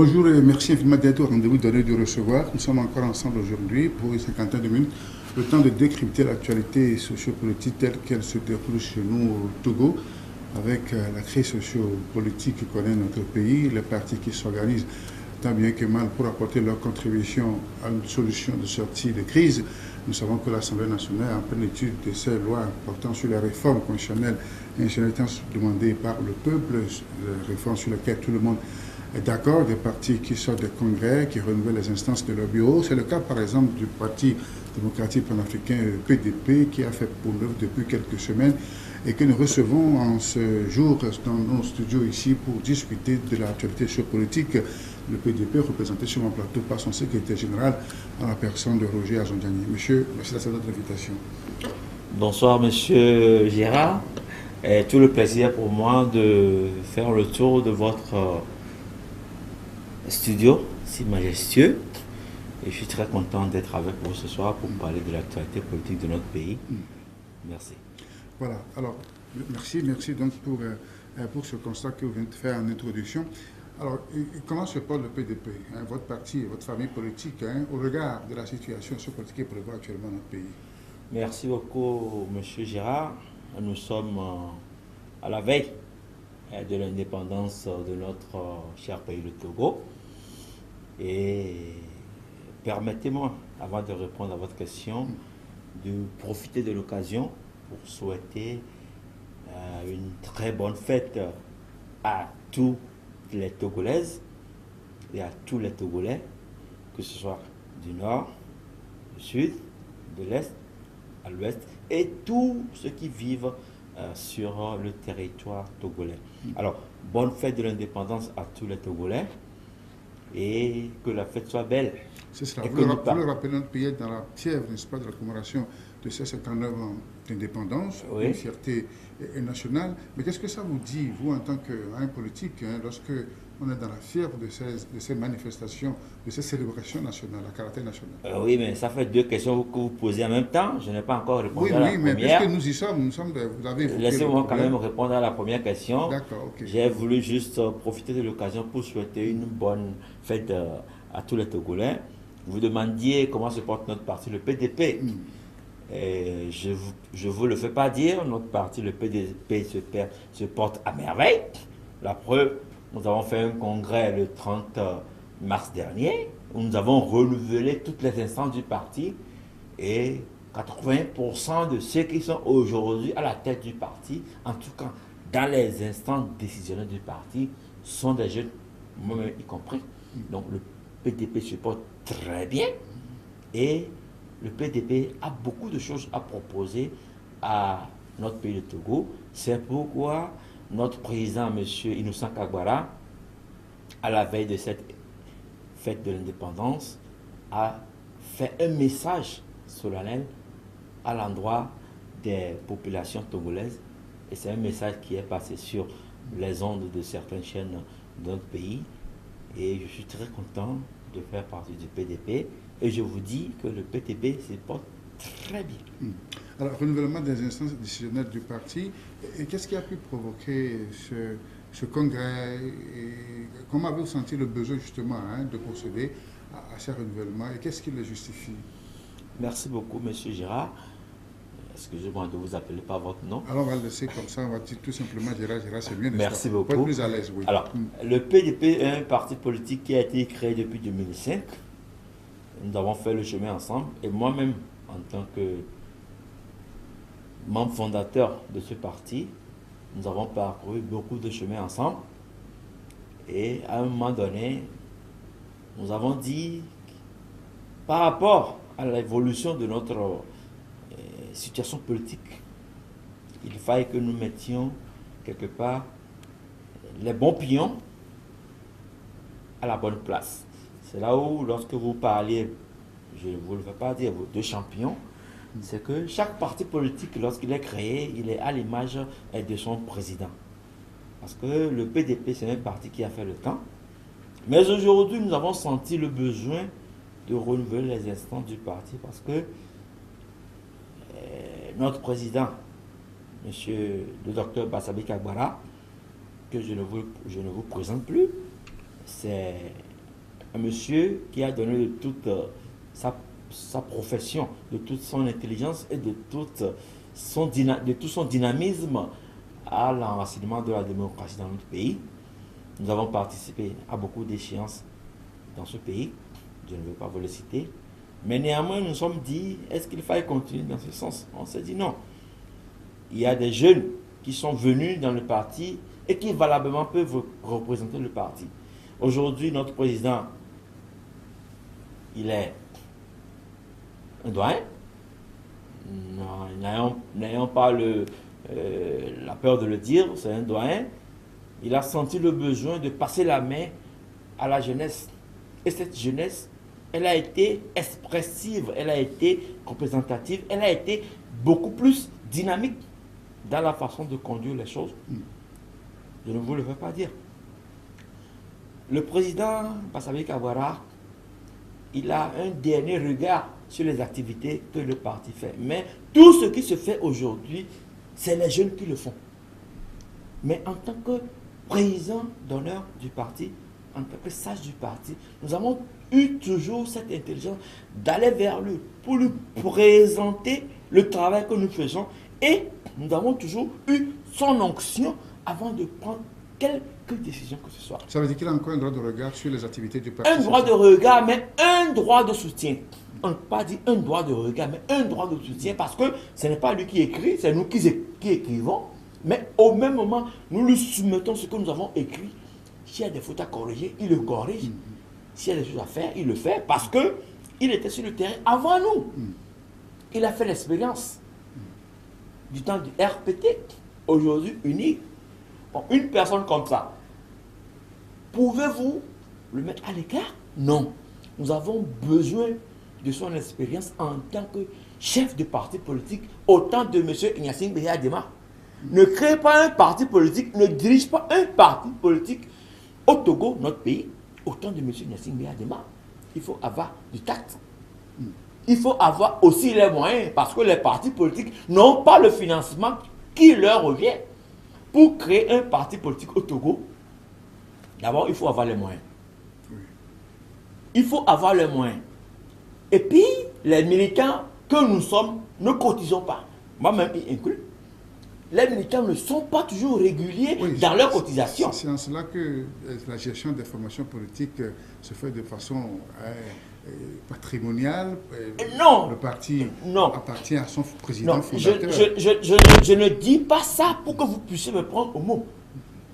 Bonjour et merci infiniment d'être au rendez-vous donné de recevoir. Nous sommes encore ensemble aujourd'hui pour une cinquantaine de minutes, le temps de décrypter l'actualité sociopolitique telle qu'elle se déroule chez nous au Togo, avec la crise sociopolitique que connaît notre pays, les partis qui s'organisent tant bien que mal pour apporter leur contribution à une solution de sortie de crise. Nous savons que l'Assemblée nationale, en pleine étude de ces lois portant sur les réformes constitutionnelles et institutionnelles demandées par le peuple, les réformes sur lesquelles tout le monde est d'accord, des partis qui sortent des congrès, qui renouvellent les instances de leur bureau. C'est le cas, par exemple, du Parti démocratique panafricain PDP, qui a fait pour l'œuvre depuis quelques semaines et que nous recevons en ce jour dans nos studios ici pour discuter de l'actualité géopolitique. Le PDP représenté sur mon plateau par son secrétaire général en la personne de Roger Azondiani. Monsieur, merci de votre invitation. Bonsoir Monsieur Gérard. Et tout le plaisir pour moi de faire le tour de votre studio si majestueux. Et je suis très content d'être avec vous ce soir pour parler de l'actualité politique de notre pays. Merci. Voilà, alors merci donc pour ce constat que vous venez de faire en introduction. Alors, comment se porte le PDP, votre parti, votre famille politique, au regard de la situation sociopolitique qui prévaut actuellement dans notre pays? Merci beaucoup, Monsieur Gérard. Nous sommes à la veille de l'indépendance de notre cher pays, le Togo. Et permettez-moi, avant de répondre à votre question, de profiter de l'occasion pour souhaiter une très bonne fête à tous les Togolaises et à tous les Togolais, que ce soit du nord, du sud, de l'est, à l'ouest, et tous ceux qui vivent sur le territoire togolais. Alors, bonne fête de l'indépendance à tous les Togolais et que la fête soit belle. C'est cela. Vous le rappelez, notre pays est dans la fièvre, n'est-ce pas, de la commémoration de ces 59 ans d'indépendance, oui. Une fierté nationale. Mais qu'est-ce que ça vous dit, vous, en tant qu'un politique, lorsque on est dans la fièvre de ces manifestations, de ces célébrations nationales, à caractère national? Oui, mais ça fait deux questions que vous posez en même temps. Je n'ai pas encore répondu à la première. Oui, mais puisque nous y sommes, vous avez évoqué. Laissez-moi quand même répondre à la première question. D'accord, ok. J'ai voulu juste profiter de l'occasion pour souhaiter une bonne fête à tous les Togolais. Vous demandiez comment se porte notre parti, le PDP. Et je vous le fais pas dire, notre parti, le PDP, se porte à merveille. La preuve, nous avons fait un congrès le 30 mars dernier, où nous avons renouvelé toutes les instances du parti, et 80% de ceux qui sont aujourd'hui à la tête du parti, en tout cas dans les instances décisionnelles du parti, sont des jeunes, moi-même y compris. Donc le PDP se porte très bien, et le PDP a beaucoup de choses à proposer à notre pays de Togo. C'est pourquoi notre président, M. Innocent Kagbara, à la veille de cette fête de l'indépendance, a fait un message solennel à l'endroit des populations togolaises. Et c'est un message qui est passé sur les ondes de certaines chaînes de notre pays. Et je suis très content de faire partie du PDP. Et je vous dis que le PDP se porte très bien. Alors, renouvellement des instances décisionnelles du parti, et qu'est-ce qui a pu provoquer ce congrès et comment avez-vous senti le besoin justement de procéder à ces renouvellements et qu'est-ce qui le justifie? Merci beaucoup, Monsieur Gérard. Excusez-moi de vous appeler par votre nom. Alors, on va le laisser comme ça, on va dire tout simplement Gérard, c'est mieux. Merci beaucoup. Pour être plus à l'aise, oui. Alors, le PDP est un parti politique qui a été créé depuis 2005. Nous avons fait le chemin ensemble et moi-même, en tant que membre fondateur de ce parti, nous avons parcouru beaucoup de chemins ensemble et à un moment donné, nous avons dit par rapport à l'évolution de notre situation politique, il fallait que nous mettions quelque part les bons pions à la bonne place. C'est là où, lorsque vous parliez, je ne vous le fais pas dire, vos deux champions, c'est que chaque parti politique, lorsqu'il est créé, il est à l'image de son président. Parce que le PDP, c'est un parti qui a fait le temps. Mais aujourd'hui, nous avons senti le besoin de renouveler les instances du parti parce que notre président, monsieur le docteur Bassabi Kagbara, que je ne vous présente plus, c'est un monsieur qui a donné de toute sa profession, de toute son intelligence et de tout son dynamisme à l'enracinement de la démocratie dans notre pays. Nous avons participé à beaucoup d'échéances dans ce pays, je ne veux pas vous les citer, mais néanmoins nous nous sommes dit, est-ce qu'il fallait continuer dans ce sens? On s'est dit non. Il y a des jeunes qui sont venus dans le parti et qui valablement peuvent représenter le parti. Aujourd'hui, notre président, il est un doyen. N'ayons pas la peur de le dire, c'est un doyen. Il a senti le besoin de passer la main à la jeunesse. Et cette jeunesse, elle a été expressive, elle a été représentative, elle a été beaucoup plus dynamique dans la façon de conduire les choses. Je ne vous le fais pas dire. Le président Bassabé Kawara, il a un dernier regard sur les activités que le parti fait. Mais tout ce qui se fait aujourd'hui, c'est les jeunes qui le font. Mais en tant que président d'honneur du parti, en tant que sage du parti, nous avons eu toujours cette intelligence d'aller vers lui pour lui présenter le travail que nous faisons et nous avons toujours eu son onction avant de prendre quelque décision que ce soit. Ça veut dire qu'il a encore un droit de regard sur les activités du parti? Un droit de regard, mais un droit de soutien. On ne peut pas dire un droit de regard, mais un droit de soutien parce que ce n'est pas lui qui écrit, c'est nous qui écrivons. Mais au même moment, nous lui soumettons ce que nous avons écrit. S'il y a des fautes à corriger, il le corrige. S'il y a des choses à faire, il le fait parce qu'il était sur le terrain avant nous. Il a fait l'expérience du temps du RPT, aujourd'hui unique. Bon, une personne comme ça, pouvez-vous le mettre à l'écart? Non. Nous avons besoin de son expérience en tant que chef de parti politique au temps de M. Ignace Béa Adema. Ne crée pas un parti politique, ne dirige pas un parti politique au Togo, notre pays, au temps de M. Ignace Béa Adema. Il faut avoir du tact. Il faut avoir aussi les moyens parce que les partis politiques n'ont pas le financement qui leur revient. Pour créer un parti politique au Togo, d'abord, il faut avoir les moyens. Il faut avoir les moyens. Et puis, les militants que nous sommes ne cotisons pas. Moi-même, y inclus. Les militants ne sont pas toujours réguliers dans leur cotisation. C'est en cela que la gestion des formations politiques se fait de façon patrimoniale. Non. Le parti appartient à son président fondateur. Je ne dis pas ça pour que vous puissiez me prendre au mot.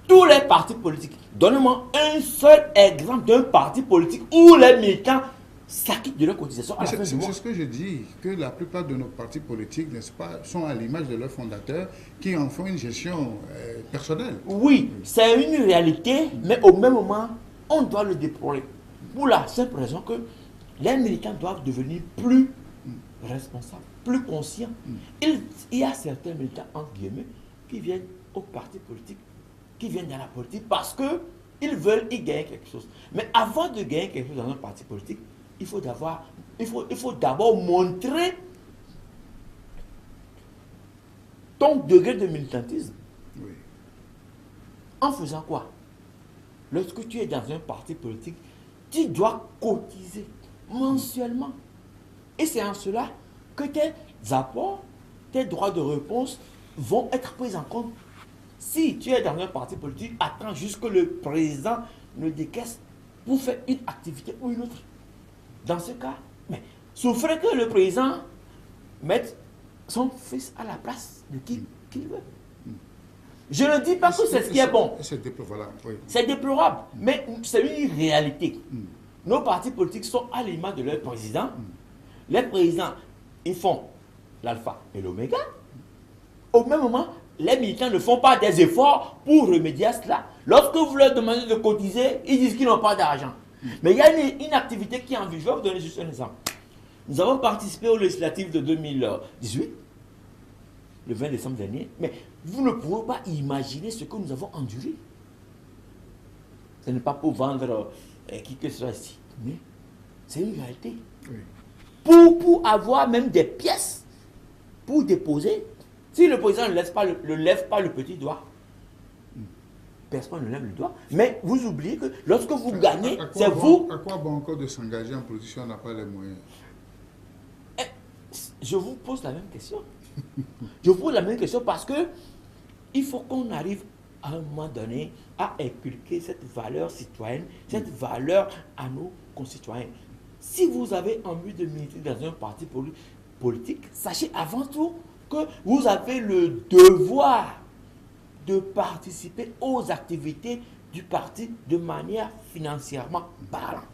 Tous les partis politiques. Donnez-moi un seul exemple d'un parti politique où les militants s'acquittent de leur cotisation à la fin du mois. C'est ce que je dis, que la plupart de nos partis politiques, n'est-ce pas, sont à l'image de leurs fondateurs qui en font une gestion personnelle. Oui, c'est une réalité, mais au même moment, on doit le déplorer. Pour la simple raison que les militants doivent devenir plus responsables, plus conscients. Il y a certains militants, entre guillemets, qui viennent au parti politique, qui viennent dans la politique parce qu'ils veulent y gagner quelque chose. Mais avant de gagner quelque chose dans un parti politique, il faut d'abord montrer ton degré de militantisme. Oui. En faisant quoi? Lorsque tu es dans un parti politique, tu dois cotiser mensuellement. Et c'est en cela que tes apports, tes droits de réponse vont être pris en compte. Si tu es dans un parti politique, attends jusque le président ne décaisse pour faire une activité ou une autre. Dans ce cas, mais souffrez que le président mette son fils à la place de qui qu'il veut. Je ne dis pas que c'est ce qui est bon. C'est déplorable, mais c'est une réalité. Nos partis politiques sont à l'image de leur président. Les présidents, ils font l'alpha et l'oméga. Au même moment, les militants ne font pas des efforts pour remédier à cela. Lorsque vous leur demandez de cotiser, ils disent qu'ils n'ont pas d'argent. Mais il y a une activité qui est en vue. Je vais vous donner juste un exemple. Nous avons participé aux législatives de 2018, le 20 décembre dernier, mais vous ne pouvez pas imaginer ce que nous avons enduré. Ce n'est pas pour vendre qui que ce soit ici, mais c'est une réalité. Oui. Pour avoir même des pièces pour déposer, si le président ne lève pas le petit doigt, personne ne lève le doigt. Mais vous oubliez que lorsque vous gagnez, c'est bon, vous. À quoi bon encore de s'engager en politique si on n'a pas les moyens? Je vous pose la même question. Je vous pose la même question parce que il faut qu'on arrive à un moment donné à inculquer cette valeur citoyenne, cette valeur à nos concitoyens. Si vous avez envie de militer dans un parti politique, sachez avant tout que vous avez le devoir de participer aux activités du parti de manière financièrement parlant.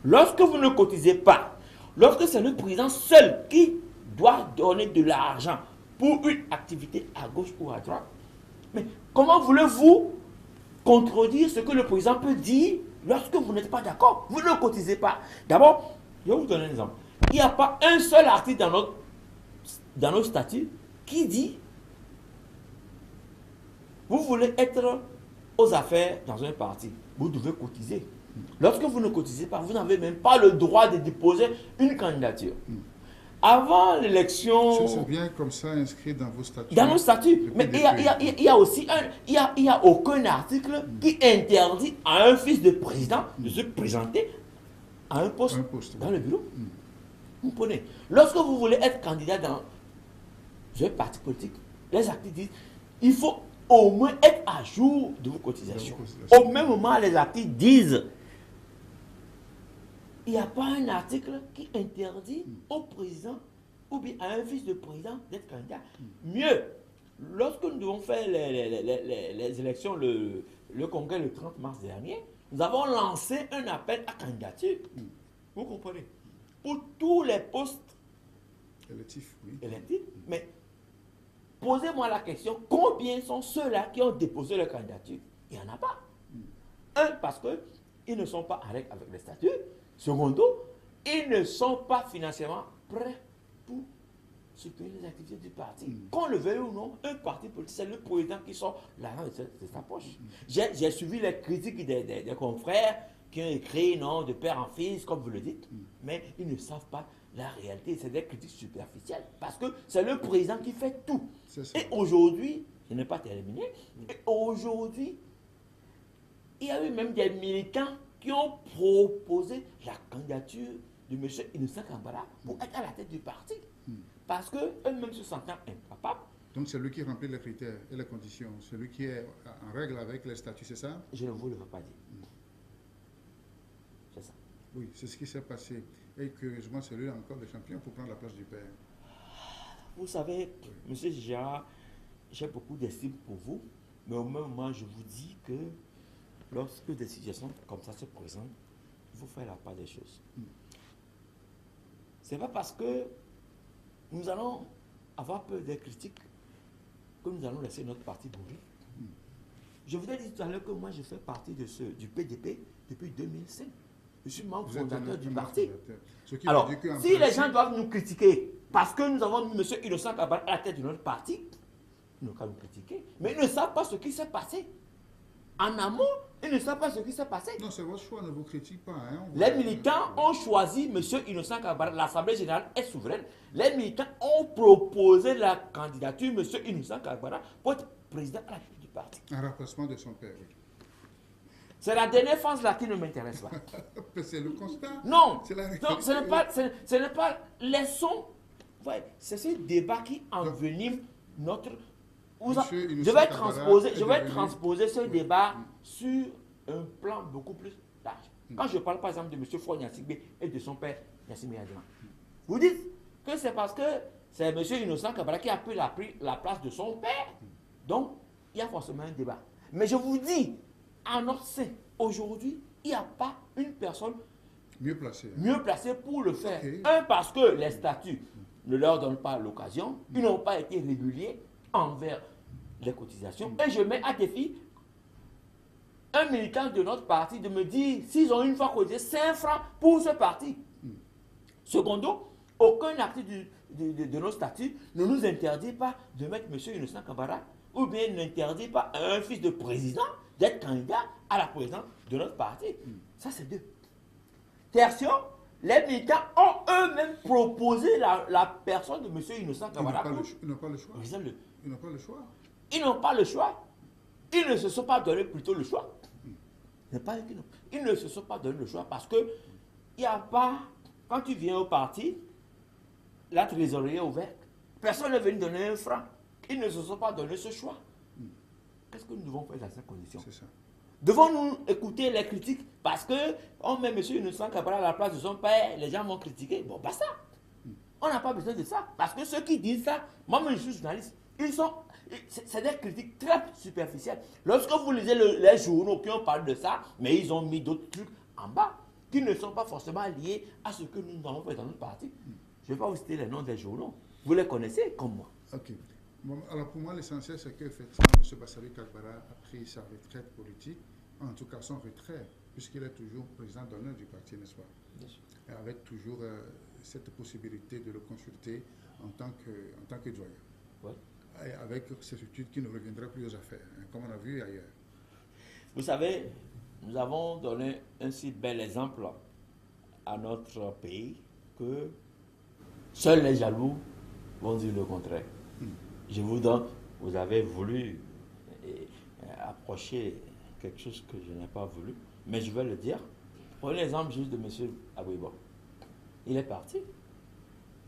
Lorsque vous ne cotisez pas, lorsque c'est le président seul qui doit donner de l'argent pour une activité à gauche ou à droite, mais comment voulez-vous contredire ce que le président peut dire lorsque vous n'êtes pas d'accord? Vous ne cotisez pas. D'abord, je vais vous donner un exemple. Il n'y a pas un seul article dans notre statut qui dit vous voulez être aux affaires dans un parti, vous devez cotiser. Lorsque vous ne cotisez pas, vous n'avez même pas le droit de déposer une candidature. Avant l'élection... C'est bien comme ça inscrit dans vos statuts. Dans nos statuts. Mais il y a aussi il y a aucun article qui interdit à un fils de président de se présenter à un poste dans le bureau. Vous comprenez? Lorsque vous voulez être candidat dans un parti politique, les articles disent il faut au moins être à jour de vos cotisations. Au même moment, les articles disent il n'y a pas un article qui interdit au président ou bien à un fils de président d'être candidat. Mieux, lorsque nous devons faire les élections, le congrès le 30 mars dernier, nous avons lancé un appel à candidature. Vous comprenez? Pour tous les postes électifs. Mais posez-moi la question, combien sont ceux-là qui ont déposé leur candidature? Il n'y en a pas. Un, parce qu'ils ne sont pas avec les statuts. Secondo, ils ne sont pas financièrement prêts pour soutenir les activités du parti. Qu'on le veuille ou non, un parti politique, c'est le président qui sort l'argent de sa poche. J'ai suivi les critiques des confrères qui ont écrit non, de père en fils, comme vous le dites, mais ils ne savent pas la réalité. C'est des critiques superficielles parce que c'est le président qui fait tout. Et aujourd'hui, je n'ai pas terminé, et aujourd'hui, il y a eu même des militants qui ont proposé la candidature de M. Innocent Kambara pour être à la tête du parti. Parce qu'eux-mêmes se sentant incapables. Donc c'est lui qui remplit les critères et les conditions, celui qui est en règle avec les statuts, c'est ça? Je ne vous le veux pas dire. C'est ça. Oui, c'est ce qui s'est passé. Et curieusement, c'est lui encore le champion pour prendre la place du père. Vous savez, M. Gérard, j'ai beaucoup d'estime pour vous, mais au même moment, je vous dis que lorsque des situations comme ça se présentent, il faut faire la part des choses. Ce n'est pas parce que nous allons avoir peur des critiques que nous allons laisser notre parti mourir. Je vous ai dit tout à l'heure que moi, je fais partie du PDP depuis 2005. Je suis membre fondateur du parti. Alors, si les gens doivent nous critiquer parce que nous avons mis M. Innocent Kambara à la tête de notre parti, ils n'ont qu'à nous critiquer. Mais ils ne savent pas ce qui s'est passé. En amont, ils ne savent pas ce qui s'est passé. Non, c'est votre choix, ne vous critique pas. Hein. Les militants ont choisi M. Innocent Kambara. L'Assemblée générale est souveraine. Les militants ont proposé la candidature de M. Innocent Kambara pour être président à la tête du parti. Un remplacement de son père, oui. C'est la dernière phase là qui ne m'intéresse pas. C'est le constat. Non, ce n'est pas. Laissons. Ouais, c'est ce débat qui envenime notre. Je vais transposer ce débat sur un plan beaucoup plus large. Quand je parle par exemple de M. Fouad Gnassingbé et de son père Gnassingbé Adjouan, vous dites que c'est parce que c'est M. Innocent Kambara qui a pris la place de son père. Donc, il y a forcément un débat. Mais je vous dis, en notre sein, aujourd'hui, il n'y a pas une personne mieux placée pour le faire. Okay. Un, parce que les statuts ne leur donnent pas l'occasion, ils n'ont pas été réguliers envers les cotisations. Et je mets à défi un militant de notre parti de me dire s'ils ont une fois cotisé 5 francs pour ce parti. Secondo, aucun article de nos statuts ne nous interdit pas de mettre M. Innocent Kambara ou bien n'interdit pas à un fils de président d'être candidat à la présidence de notre parti. Ça, c'est deux. Tertium, les militants ont eux-mêmes proposé la personne de M. Innocent Kambara. Ils n'ont pas le choix. Ils n'ont pas le choix. Ils n'ont pas le choix. Ils ne se sont pas donné plutôt le choix. Ils ne se sont pas donné le choix parce que il n'y a pas, quand tu viens au parti, la trésorerie est ouverte. Personne n'est venu donner un franc. Ils ne se sont pas donné ce choix. Qu'est-ce que nous devons faire dans ces conditions? C'est ça. Devons-nous écouter les critiques? Parce qu'on met M. Innocent Kabara à la place de son père, les gens vont critiquer. Bon, pas ça. On n'a pas besoin de ça. Parce que ceux qui disent ça, moi-même je suis journaliste, c'est des critiques très superficielles. Lorsque vous lisez les journaux qui ont parlé de ça, mais ils ont mis d'autres trucs en bas qui ne sont pas forcément liés à ce que nous avons fait dans notre parti. Je ne vais pas vous citer les noms des journaux. Vous les connaissez comme moi. Ok. Bon, alors pour moi, l'essentiel, c'est qu'effectivement, M. Bassabi Kabara a pris sa retraite politique, en tout cas son retrait, puisqu'il est toujours président d'honneur du parti, n'est-ce pas? Bien sûr. Et avec toujours cette possibilité de le consulter en tant que doyen. Ouais. Et avec certitude qu'il ne reviendra plus aux affaires, hein, comme on a vu ailleurs. Vous savez, nous avons donné un si bel exemple à notre pays que seuls les jaloux vont dire le contraire. Je vous donne, vous avez voulu approcher quelque chose que je n'ai pas voulu, mais je vais le dire. Prenez l'exemple juste de M. Abouiba. Il est parti,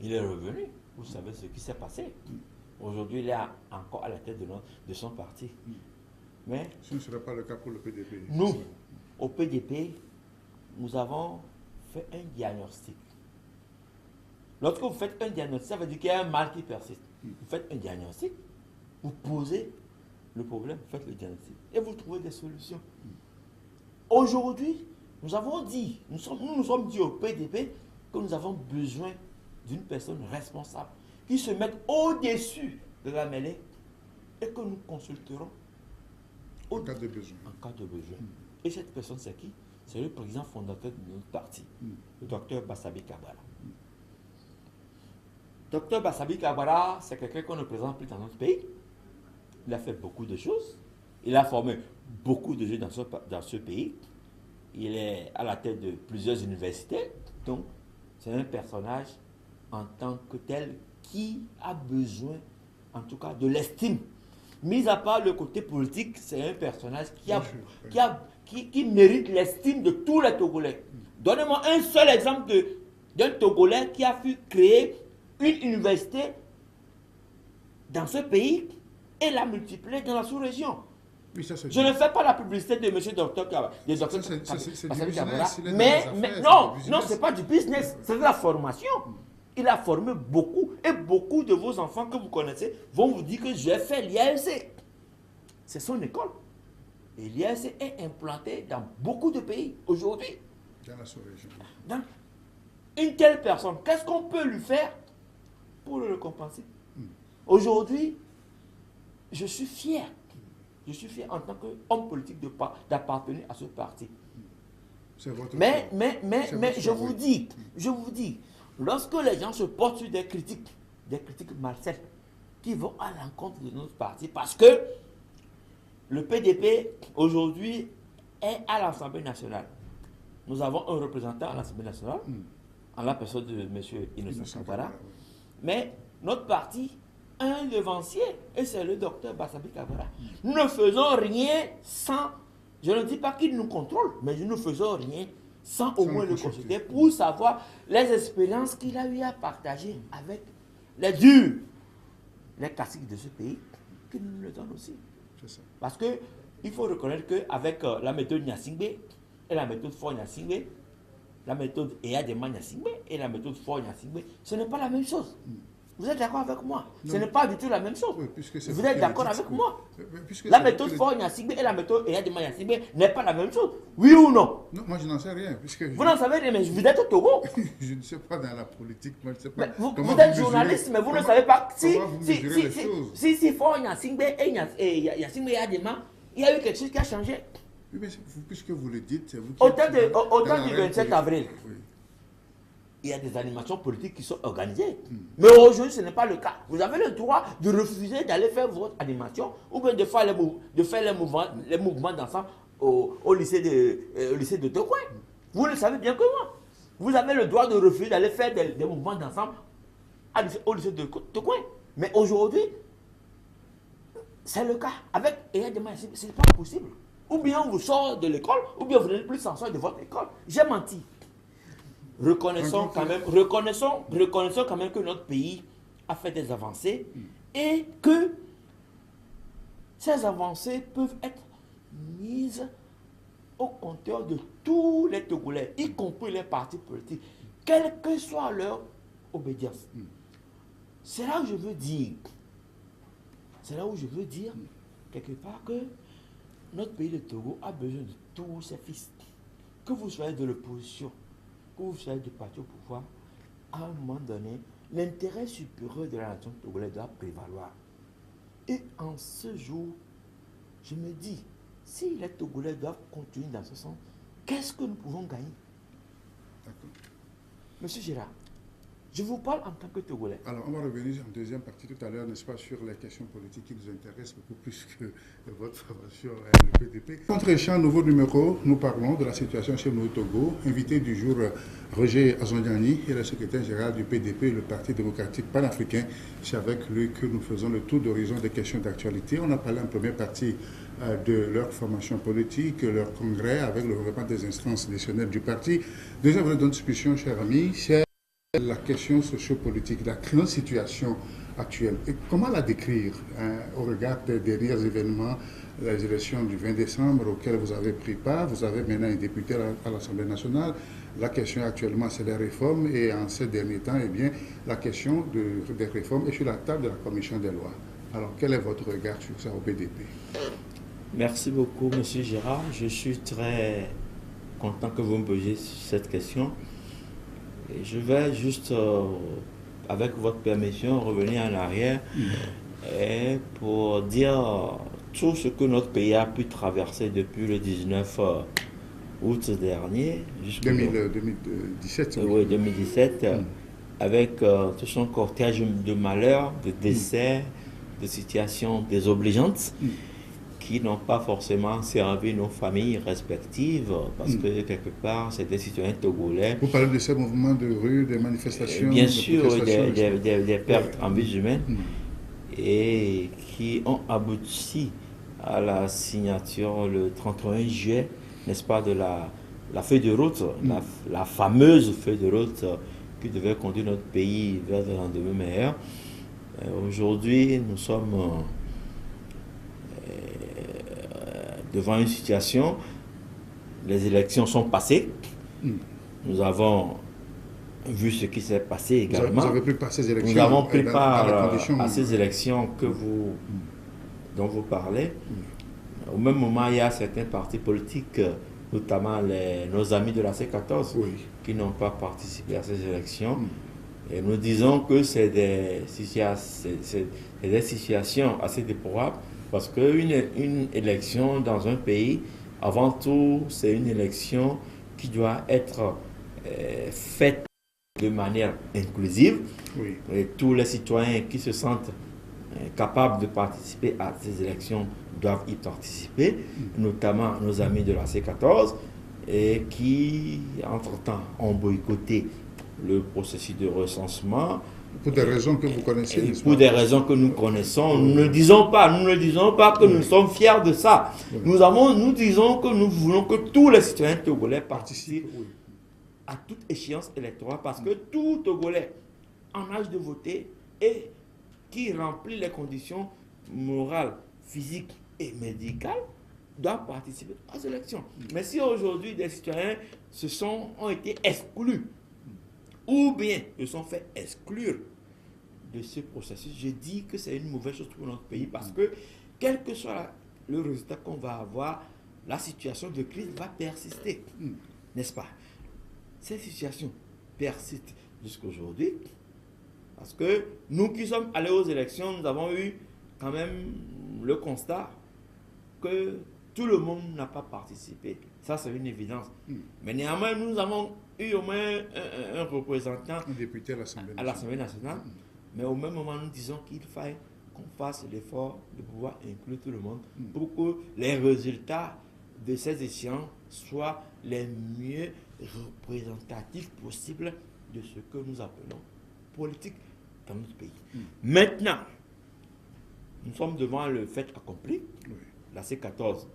il est revenu. Vous savez ce qui s'est passé. Aujourd'hui, il est encore à la tête de son parti. Mais ce ne serait pas le cas pour le PDP. nous, au PDP, nous avons fait un diagnostic. Lorsque vous faites un diagnostic, ça veut dire qu'il y a un mal qui persiste. Vous faites un diagnostic, vous posez le problème, vous faites le diagnostic et vous trouvez des solutions. Aujourd'hui, nous avons dit, nous nous sommes dit au PDP que nous avons besoin d'une personne responsable qui se mette au-dessus de la mêlée et que nous consulterons En cas de besoin. En cas de besoin. Et cette personne, c'est qui? C'est le président fondateur de notre parti, le docteur Bassabi Kabara. Docteur Bassabi Kabara, c'est quelqu'un qu'on ne présente plus dans notre pays. Il a fait beaucoup de choses. Il a formé beaucoup de jeunes dans ce pays. Il est à la tête de plusieurs universités. Donc, c'est un personnage en tant que tel qui a besoin, en tout cas, de l'estime. Mis à part le côté politique, c'est un personnage qui mérite l'estime de tous les Togolais. Donnez-moi un seul exemple d'un Togolais qui a pu créer une université dans ce pays et la multiplier dans la sous-région. Oui, ça, je ne fais pas la publicité de M. Docteur Kabara, mais non, c'est pas du business, c'est de la formation. Il a formé beaucoup et beaucoup de vos enfants que vous connaissez vont vous dire que j'ai fait l'IALC. C'est son école. Et l'IALC est implanté dans beaucoup de pays aujourd'hui. Dans la sous-région. Donc, une telle personne, qu'est-ce qu'on peut lui faire pour le récompenser? Aujourd'hui, je suis fier. Je suis fier en tant qu'homme politique d'appartenir à ce parti. Mais je vous dis, lorsque les gens se portent sur des critiques malsaines, qui vont à l'encontre de notre parti, parce que le PDP, aujourd'hui, est à l'Assemblée nationale. Nous avons un représentant à l'Assemblée nationale, en la personne de M. Innocent Kabara, mais notre parti a un devancier, et c'est le docteur Bassabi Kabara. Nous ne faisons rien sans, je ne dis pas qu'il nous contrôle, mais nous ne faisons rien sans au moins le consulter pour savoir les expériences qu'il a eu à partager avec les durs, les classiques de ce pays, qu'il nous le donne aussi. Parce qu'il faut reconnaître qu'avec la méthode Nyasingbe et la méthode Fort Nyasingbe, la méthode Eyadema Nyasingbe et la méthode Fort Nyasingbe, ce n'est pas la même chose. Vous êtes d'accord avec moi? Ce n'est pas du tout la même chose. Oui, vous êtes d'accord avec moi? La méthode Fort Nyasingbe et la méthode Eyadema Nyasingbe n'est pas la même chose. Oui ou non? Non, moi je n'en sais rien. Vous n'en savez rien, mais vous êtes au Togo. Je ne sais pas dans la politique. Moi, je sais pas vous êtes journaliste, mais vous ne savez pas si Fort Nyasingbe et Nyasingbe Eyadema, il y a eu quelque chose qui a changé. Oui, mais puisque vous le dites, c'est vous qui... Au temps du 27 avril, il y a des animations politiques qui sont organisées. Mais aujourd'hui, ce n'est pas le cas. Vous avez le droit de refuser d'aller faire votre animation ou bien de faire les mouvements d'ensemble au lycée de Tokouin. Vous le savez bien que moi. Vous avez le droit de refuser d'aller faire des mouvements d'ensemble au lycée de Tokouin. Mais aujourd'hui, c'est le cas. Avec Eyadema, ce n'est pas possible. Ou bien on vous sort de l'école, ou bien vous n'êtes plus censeur de votre école. J'ai menti. Reconnaissons quand même que notre pays a fait des avancées et que ces avancées peuvent être mises au compteur de tous les Togolais, y compris les partis politiques, quelle que soit leur obédience. C'est là où je veux dire, quelque part, que notre pays, le Togo, a besoin de tous ses fils. Que vous soyez de l'opposition, que vous soyez du parti au pouvoir, à un moment donné, l'intérêt supérieur de la nation togolaise doit prévaloir. Et en ce jour, je me dis, si les Togolais doivent continuer dans ce sens, qu'est-ce que nous pouvons gagner? D'accord. Monsieur Gérard, je vous parle en tant que Togolais. Alors, on va revenir en deuxième partie tout à l'heure, n'est-ce pas, sur les questions politiques qui nous intéressent beaucoup plus que votre formation le PDP. Contre-champ, nouveau numéro, nous parlons de la situation chez nous au Togo. Invité du jour, Roger Azondiani, et le secrétaire général du PDP, le Parti démocratique panafricain. C'est avec lui que nous faisons le tour d'horizon des questions d'actualité. On a parlé en première partie de leur formation politique, leur congrès, avec le regroupement des instances décisionnelles du parti. Deuxième volet de discussion, chers amis, c'est la question sociopolitique, la grande situation actuelle. Et comment la décrire au regard des derniers événements, les élections du 20 décembre auxquelles vous avez pris part? Vous avez maintenant un député à l'Assemblée nationale. La question actuellement, c'est les réformes. Et en ces derniers temps, eh bien, la question des réformes est sur la table de la commission des lois. Alors, quel est votre regard sur ça au PDP? Merci beaucoup, monsieur Gérard. Je suis très content que vous me posiez cette question. Et je vais juste, avec votre permission, revenir en arrière et pour dire tout ce que notre pays a pu traverser depuis le 19 août dernier. 2017. Oui, 2017, avec tout son cortège de malheurs, de décès, de situations désobligeantes qui n'ont pas forcément servi nos familles respectives, parce que quelque part, c'est des citoyens togolais. Vous parlez de ces mouvements de rue, des manifestations? Bien sûr, des pertes en vies humaines, et qui ont abouti à la signature le 31 juillet, n'est-ce pas, de la feuille de route, la fameuse feuille de route qui devait conduire notre pays vers un lendemain meilleur. Aujourd'hui, nous sommes devant une situation, les élections sont passées, nous avons vu ce qui s'est passé également. Vous avez pris part à ces élections? Nous avons pris part à ces élections dont vous parlez. Au même moment, il y a certains partis politiques, notamment nos amis de la C14, qui n'ont pas participé à ces élections. Et nous disons que c'est des situations assez déplorables, parce qu'une élection dans un pays, avant tout, c'est une élection qui doit être faite de manière inclusive. Et tous les citoyens qui se sentent capables de participer à ces élections doivent y participer, notamment nos amis de la C14, et qui, entre-temps, ont boycotté le processus de recensement. Pour des raisons que vous connaissez, pour des raisons que nous connaissons, nous ne disons pas que nous sommes fiers de ça. Nous disons que nous voulons que tous les citoyens togolais participent à toute échéance électorale, parce que tout Togolais en âge de voter et qui remplit les conditions morales, physiques et médicales doit participer aux élections. Mais si aujourd'hui des citoyens ont été exclus, ou bien se sont fait exclure de ce processus, je dis que c'est une mauvaise chose pour notre pays, parce que quel que soit le résultat qu'on va avoir, la situation de crise va persister, n'est-ce pas? Cette situation persiste jusqu'à aujourd'hui, parce que nous qui sommes allés aux élections, nous avons eu quand même le constat que tout le monde n'a pas participé. Ça, c'est une évidence. Mais néanmoins, nous avons eu au moins un représentant, un député à l'Assemblée nationale. Mais au même moment, nous disons qu'il faille qu'on fasse l'effort de pouvoir inclure tout le monde pour que les résultats de ces élections soient les mieux représentatifs possibles de ce que nous appelons politique dans notre pays. Maintenant, Nous sommes devant le fait accompli. Oui. La C14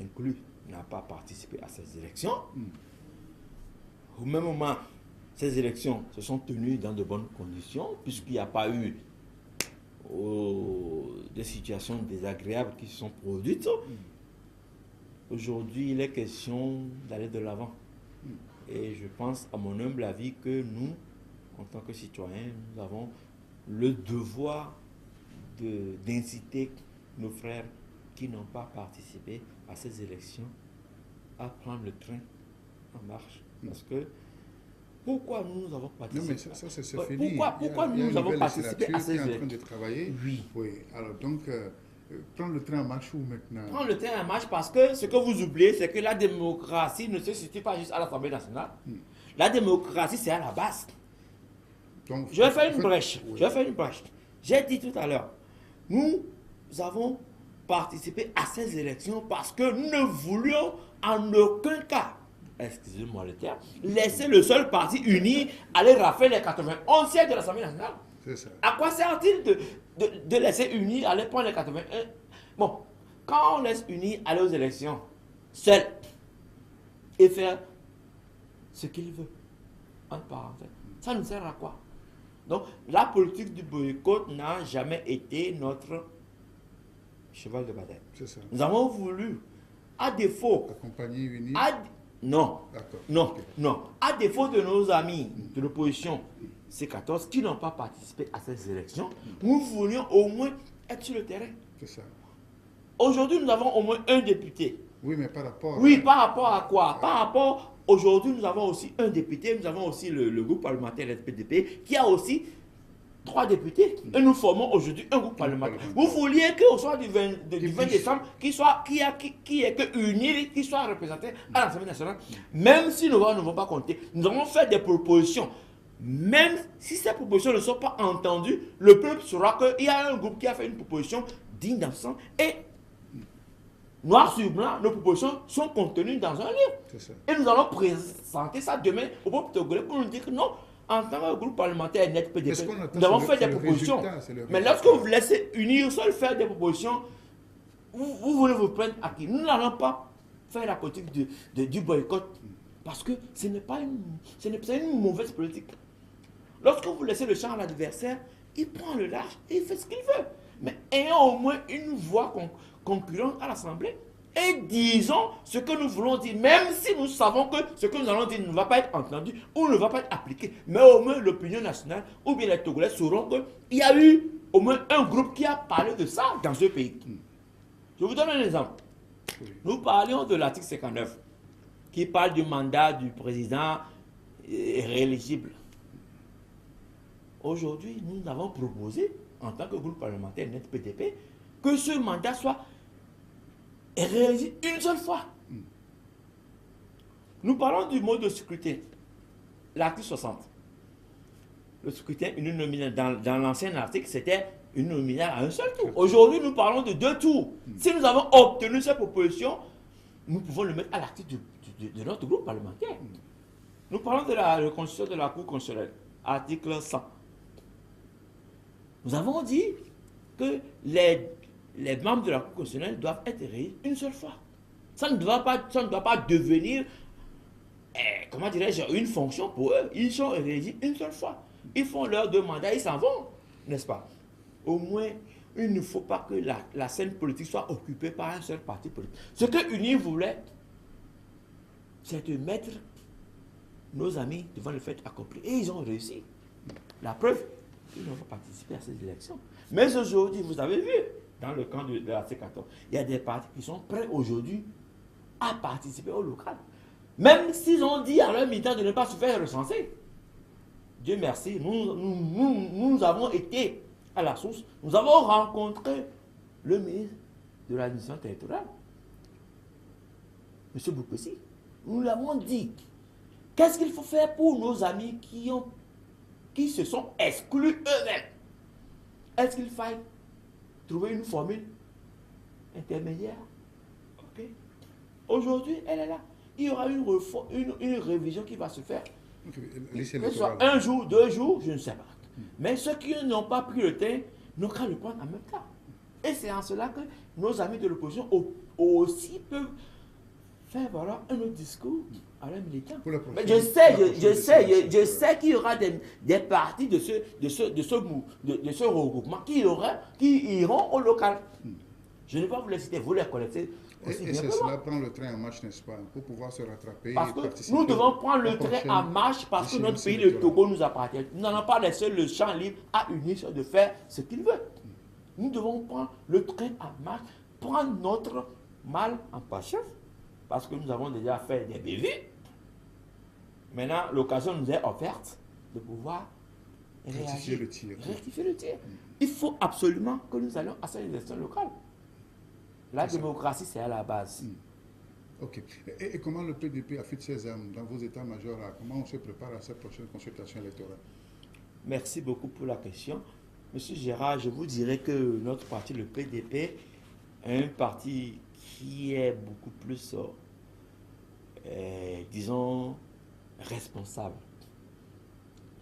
inclus n'a pas participé à ces élections. Au même moment, ces élections se sont tenues dans de bonnes conditions, puisqu'il n'y a pas eu des situations désagréables qui se sont produites. Aujourd'hui, il est question d'aller de l'avant. Et je pense, à mon humble avis, que nous, en tant que citoyens, nous avons le devoir d'inciter nos frères qui n'ont pas participé à ces élections à prendre le train en marche. Parce que pourquoi nous avons participé? Non, mais ça c'est fini. Pourquoi nous avons participé à ces élections? En train de travailler. Oui. Oui. Alors donc, prendre le train en marche où maintenant? Prendre le train en marche parce que ce que vous oubliez, c'est que la démocratie ne se situe pas juste à l'Assemblée nationale. La démocratie, c'est à la base. Donc, Je vais faire une brèche. Oui. Je vais faire une brèche. J'ai dit tout à l'heure, nous avons participé à ces élections parce que nous ne voulions en aucun cas, excusez-moi le terme, laisser le seul parti uni aller rafler les 91 sièges de l'Assemblée nationale. C'est ça. À quoi sert-il de laisser uni aller prendre les 81? Bon, quand on laisse uni aller aux élections, seul, et faire ce qu'il veut, entre parenthèses, ça nous sert à quoi? Donc, la politique du boycott n'a jamais été notre cheval de bataille. C'est ça. Nous avons voulu, à défaut, Accompagner, unir. Non, D'accord. non, Ok. non. À défaut de nos amis de l'opposition C14 qui n'ont pas participé à ces élections, nous voulions au moins être sur le terrain. C'est ça. Aujourd'hui, nous avons au moins un député. Oui, mais par rapport. Oui, par rapport à quoi? Par rapport, aujourd'hui, nous avons aussi un député, nous avons aussi le groupe parlementaire SPDP qui a aussi 3 députés. Et nous formons aujourd'hui un groupe parlementaire. Vous vouliez qu'au soir du 20 décembre, qui est que uni, qui soit représenté à l'Assemblée nationale, même si nos voix ne vont pas compter, nous avons fait des propositions. Même si ces propositions ne sont pas entendues, le peuple saura qu'il y a un groupe qui a fait une proposition digne d'absence et noir sur blanc, nos propositions sont contenues dans un livre. C'est ça. Et nous allons présenter ça demain au peuple togolais pour nous dire que non, en tant que groupe parlementaire net PDP, nous avons fait des propositions. Mais lorsque vous laissez unir seul faire des propositions, vous voulez vous prendre à qui? Nous n'allons pas faire la politique du boycott parce que ce n'est pas une mauvaise politique. Lorsque vous laissez le champ à l'adversaire, il prend le large et il fait ce qu'il veut. Mais ayons au moins une voix concurrente à l'Assemblée et disons ce que nous voulons dire, même si nous savons que ce que nous allons dire ne va pas être entendu ou ne va pas être appliqué. Mais au moins l'opinion nationale ou bien les Togolais sauront qu'il y a eu au moins un groupe qui a parlé de ça dans ce pays. Je vous donne un exemple. Nous parlions de l'article 59 qui parle du mandat du président rééligible. Aujourd'hui, nous avons proposé, en tant que groupe parlementaire net PDP, que ce mandat soit réalisé une seule fois. Nous parlons du mode de scrutin. L'article 60. Le scrutin uninominal. Dans l'ancien article, c'était uninominal à un seul tour. Aujourd'hui, nous parlons de 2 tours. Si nous avons obtenu cette proposition, nous pouvons le mettre à l'article de notre groupe parlementaire. Nous parlons de la reconstitution de la Cour constitutionnelle. Article 100. Nous avons dit que les membres de la Cour constitutionnelle doivent être réélus une seule fois. Ça ne doit pas devenir, comment dirais-je, une fonction pour eux. Ils sont réélus une seule fois. Ils font leurs 2 mandats, ils s'en vont, n'est-ce pas? Au moins, il ne faut pas que la scène politique soit occupée par un seul parti politique. Ce que UNI voulait, c'est de mettre nos amis devant le fait accompli. Et ils ont réussi. La preuve, ils n'ont pas participé à ces élections. Mais aujourd'hui, vous avez vu, dans le camp de la C14, il y a des partis qui sont prêts aujourd'hui à participer au local. Même s'ils ont dit à leur militant de ne pas se faire recenser. Dieu merci, nous avons été à la source. Nous avons rencontré le ministre de l'administration territoriale, M. Boukessi. Nous l'avons dit. Qu'est-ce qu'il faut faire pour nos amis qui se sont exclus eux-mêmes? Est-ce qu'il faille trouver une formule intermédiaire? Ok. Aujourd'hui, elle est là. Il y aura une révision qui va se faire. Que ce soit 1 jour, 2 jours, je ne sais pas. Mais ceux qui n'ont pas pris le temps n'ont qu'à le prendre en même temps. Et c'est en cela que nos amis de l'opposition aussi peuvent faire valoir un autre discours à leurs militants. Mais je sais qu'il y aura des partis de ce regroupement qui iront au local. Je ne vais pas vous les citer, vous les connaissez. Et c'est cela, prendre le train en marche, n'est-ce pas, pour pouvoir se rattraper. Parce que nous devons prendre le train en marche parce que notre pays, le Togo, nous appartient. Nous n'avons pas laissé le champ libre à UNIS de faire ce qu'il veut. Nous devons prendre le train en marche, prendre notre mal en patience, parce que nous avons déjà fait des bévues. Maintenant, l'occasion nous est offerte de pouvoir rectifier le tir. Il faut absolument que nous allions à ces élections locales. La démocratie, c'est à la base. Ok. Et comment le PDP affûte ses armes dans vos états-majors? Comment on se prépare à cette prochaine consultation électorale? Merci beaucoup pour la question. Monsieur Gérard, je vous dirais que notre parti, le PDP, est un parti qui est beaucoup plus, disons, responsable.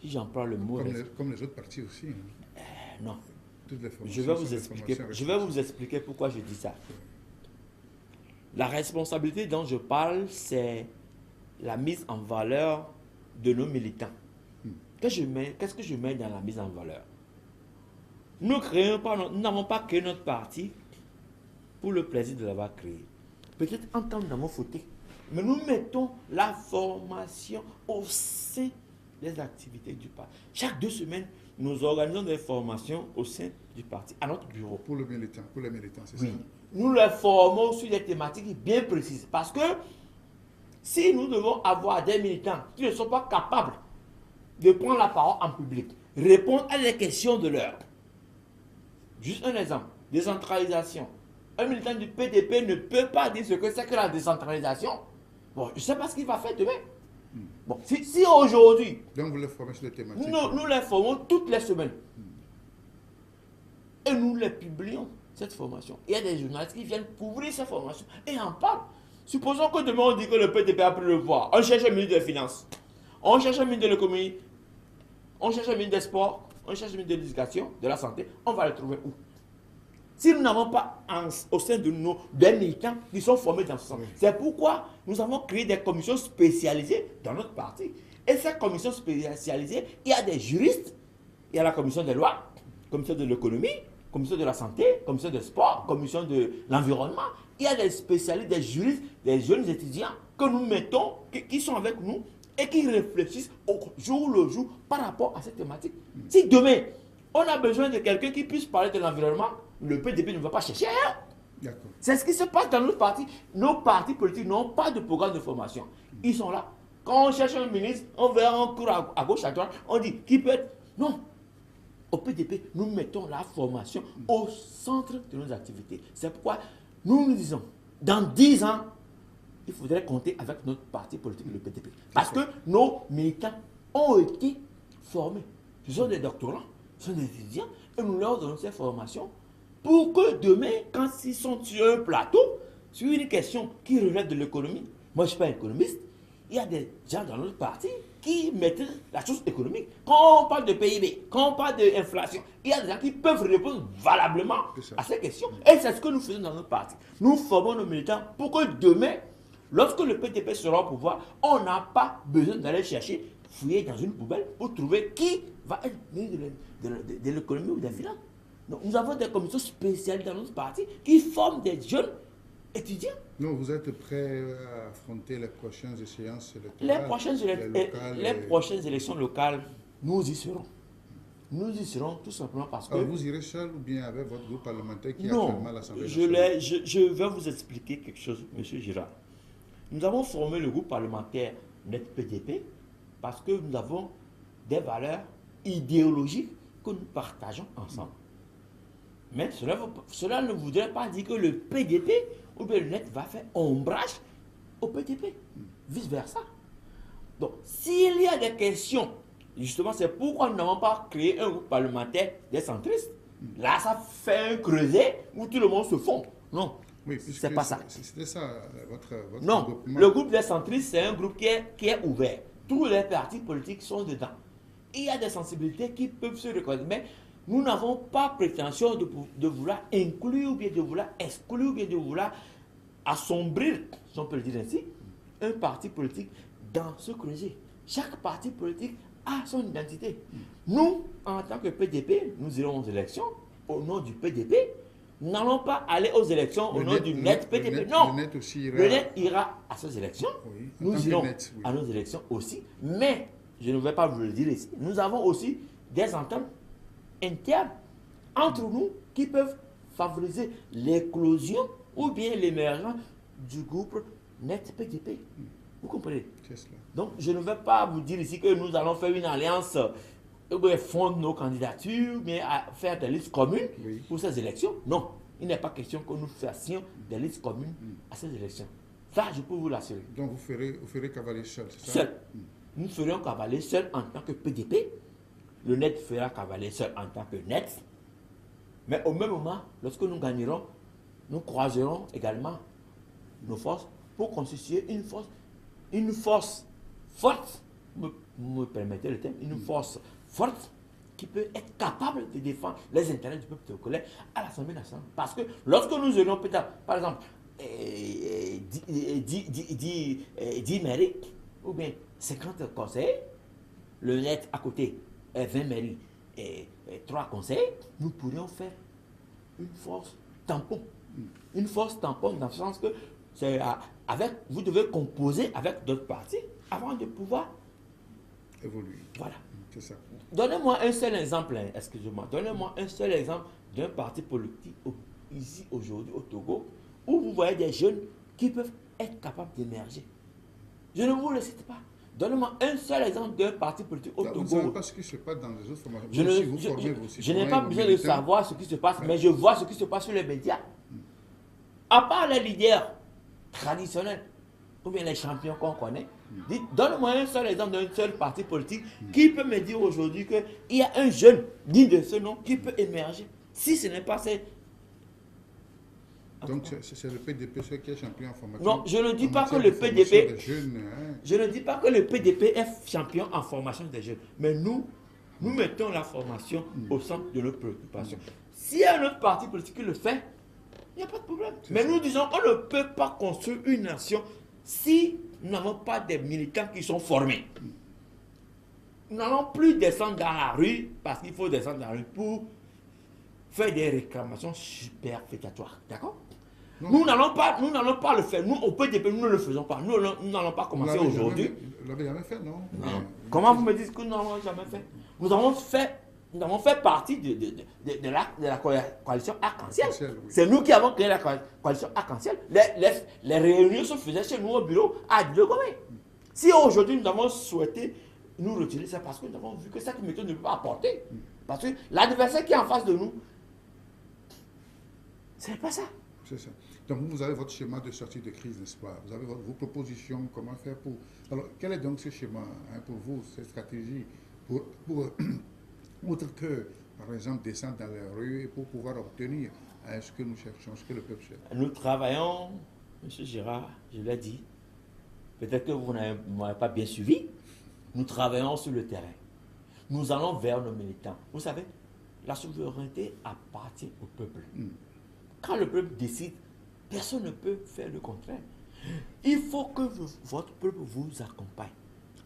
Si j'emploie le mot... Comme les autres partis aussi. Non. Je vais vous expliquer pourquoi je dis ça. La responsabilité dont je parle, c'est la mise en valeur de nos militants. Qu'est-ce que je mets dans la mise en valeur? Nous n'avons pas créé notre parti pour le plaisir de l'avoir créé. Peut-être en temps nous avons fauté, mais nous mettons la formation au sein des activités du parti. Chaque 2 semaines, nous organisons des formations au sein du parti, à notre bureau. Pour les militants, c'est oui. Ça? Nous les formons sur des thématiques bien précises. Parce que si nous devons avoir des militants qui ne sont pas capables de prendre la parole en public, répondre à des questions de l'heure. Juste un exemple, décentralisation. Un militant du PDP ne peut pas dire ce que c'est que la décentralisation. Bon, je ne sais pas ce qu'il va faire demain. Bon, si aujourd'hui... Donc vous les formez sur les thématiques? Nous les formons toutes les semaines. Et nous les publions, cette formation. Il y a des journalistes qui viennent couvrir cette formation et en parlent. Supposons que demain on dit que le PDP a pris le pouvoir. On cherche un ministre des Finances. On cherche un ministre de l'économie. On cherche un ministre des Sports. On cherche un ministre de l'Éducation, de la Santé. On va le trouver où? Si nous n'avons pas au sein de nous des militants qui sont formés dans ce sens. C'est pourquoi nous avons créé des commissions spécialisées dans notre parti. Et ces commissions spécialisées, il y a des juristes, il y a la commission des lois, commission de l'économie, commission de la santé, commission des sports, commission de l'environnement. Il y a des spécialistes, des juristes, des jeunes étudiants que nous mettons, qui sont avec nous et qui réfléchissent au jour le jour par rapport à cette thématique. Si demain, on a besoin de quelqu'un qui puisse parler de l'environnement, le PDP ne va pas chercher ailleurs. C'est ce qui se passe dans notre parti. Nos partis politiques n'ont pas de programme de formation. Ils sont là. Quand on cherche un ministre, on verra un cours à gauche, à droite, on dit qui peut être. Non. Au PDP, nous mettons la formation au centre de nos activités. C'est pourquoi nous disons, dans 10 ans, il faudrait compter avec notre parti politique, le PDP. Parce que nos militants ont été formés. Ce sont des doctorants, ce sont des étudiants, et nous leur donnons ces formations pour que demain, quand ils sont sur un plateau, sur une question qui relève de l'économie, moi je ne suis pas économiste, il y a des gens dans notre parti qui maîtrisent la chose économique. Quand on parle de PIB, quand on parle d'inflation, il y a des gens qui peuvent répondre valablement à ces questions. Et c'est ce que nous faisons dans notre parti. Nous formons nos militants pour que demain, lorsque le PDP sera au pouvoir, on n'a pas besoin d'aller chercher, fouiller dans une poubelle pour trouver qui va être ministre de l'économie ou des finances. Donc, nous avons des commissions spéciales dans notre parti qui forment des jeunes étudiants. Donc vous êtes prêts à affronter les prochaines échéances électorales? Les prochaines élections locales, nous y serons. Nous y serons tout simplement parce que... Alors vous irez seul ou bien avec votre groupe parlementaire qui est actuellement à l'Assemblée nationale? Non, je vais vous expliquer quelque chose, M. Girard. Nous avons formé le groupe parlementaire Net PDP parce que nous avons des valeurs idéologiques que nous partageons ensemble. Mais cela ne voudrait pas dire que le PDP ou bien le Net va faire ombrage au PDP. Vice-versa. Donc, s'il y a des questions, justement, c'est pourquoi nous n'avons pas créé un groupe parlementaire des centristes. Là, ça fait un creuset où tout le monde se fond. Non, oui, c'est pas ça. C'était ça, votre non, groupement. Le groupe des centristes, c'est un groupe qui est ouvert. Tous les partis politiques sont dedans. Il y a des sensibilités qui peuvent se reconnaître. Mais nous n'avons pas prétention de vouloir inclure, ou bien de vouloir exclure, ou bien de vouloir assombrir, si on peut le dire ainsi, un parti politique dans ce creuset. Chaque parti politique a son identité. Nous, en tant que PDP, nous irons aux élections au nom du PDP. Nous n'allons pas aller aux élections au nom du net PDP. Non, le net ira à ces élections. Oui, nous irons à nos élections aussi. Mais, je ne vais pas vous le dire ici, nous avons aussi des ententes internes entre nous qui peuvent favoriser l'éclosion ou bien l'émergence du groupe net PDP. Vous comprenez? Donc, je ne vais pas vous dire ici que nous allons faire une alliance, fondre nos candidatures, mais faire des listes communes pour ces élections. Non, il n'est pas question que nous fassions des listes communes à ces élections. Ça, je peux vous l'assurer. Donc, vous ferez cavaler seul, c'est ça? Seul. Nous ferions cavaler seul en tant que PDP. Le net fera cavaler seul en tant que net. Mais au même moment, lorsque nous gagnerons, nous croiserons également nos forces pour constituer une force forte, me permettez le terme, une force forte qui peut être capable de défendre les intérêts du peuple togolais à l'Assemblée nationale. Parce que lorsque nous aurions peut-être, par exemple, 10 mairies ou bien 50 conseillers, le net à côté, 20 mairies et 3 conseillers, nous pourrions faire une force tampon. Une force tampon dans le sens que vous devez composer avec d'autres partis avant de pouvoir évoluer. Voilà. C'est ça. Donnez-moi un seul exemple, excusez-moi, donnez-moi un seul exemple d'un parti politique ici aujourd'hui au Togo où vous voyez des jeunes qui peuvent être capables d'émerger. Je ne vous le cite pas. Donnez-moi un seul exemple d'un parti politique au Togo. Vous ne savez pas ce qui se passe dans les autres formations. Je n'ai pas besoin de savoir ce qui se passe, mais je vois ce qui se passe sur les médias. À part les leaders traditionnels, ou bien les champions qu'on connaît, donne-moi un seul exemple d'un seul parti politique qui peut me dire aujourd'hui qu'il y a un jeune digne de ce nom qui peut émerger. Si ce n'est pas ces... Donc c'est le PDP qui est champion en formation. Non, je ne dis pas que le PDP... Je ne dis pas que le PDP est champion en formation des jeunes. Mais nous mettons la formation au centre de nos préoccupations. S'il y a un autre parti politique qui le fait, il n'y a pas de problème. Mais nous disons qu'on ne peut pas construire une nation si nous n'avons pas des militants qui sont formés. Nous n'allons plus descendre dans la rue parce qu'il faut descendre dans la rue pour faire des réclamations superfétatoires. D'accord? Nous n'allons pas le faire. Nous, au PDP, nous ne le faisons pas. Nous n'allons pas commencer aujourd'hui. Vous l'avez jamais fait, non? Non. Comment vous me dites que nous n'avons jamais fait? Nous avons fait partie de la coalition Arc-en-Ciel. Oui. C'est nous qui avons créé la coalition Arc-en-Ciel. Les réunions se faisaient chez nous au bureau à Djogomé. Si aujourd'hui nous avons souhaité nous retirer, c'est parce que nous avons vu que cette méthode ne peut pas apporter. Parce que l'adversaire qui est en face de nous, ce n'est pas ça. C'est ça. Donc vous avez votre schéma de sortie de crise, n'est-ce pas? Vous avez vos propositions, comment faire pour... Alors quel est donc ce schéma pour vous, cette stratégie pour autre que, par exemple, descendre dans les rues pour pouvoir obtenir ce que nous cherchons, ce que le peuple cherche? Nous travaillons, M. Gérard, je l'ai dit, peut-être que vous n'avez pas bien suivi, nous travaillons sur le terrain. Nous allons vers nos militants. Vous savez, la souveraineté appartient au peuple. Quand le peuple décide, personne ne peut faire le contraire. Il faut que votre peuple vous accompagne.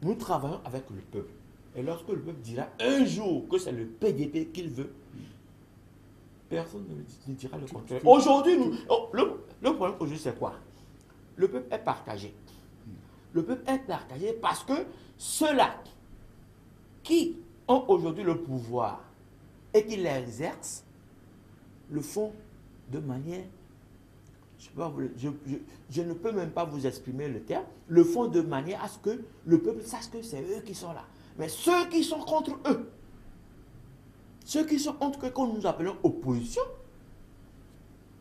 Nous travaillons avec le peuple. Et lorsque le peuple dira un jour que c'est le PDP qu'il veut, personne ne dira le contraire. Aujourd'hui, le problème aujourd'hui, c'est quoi? Le peuple est partagé. Le peuple est partagé parce que ceux-là qui ont aujourd'hui le pouvoir et qui l'exercent le font de manière... Je ne peux même pas vous exprimer le terme. Le font de manière à ce que le peuple sache que c'est eux qui sont là. Mais ceux qui sont contre eux, ceux qui sont contre eux, que nous appelons opposition,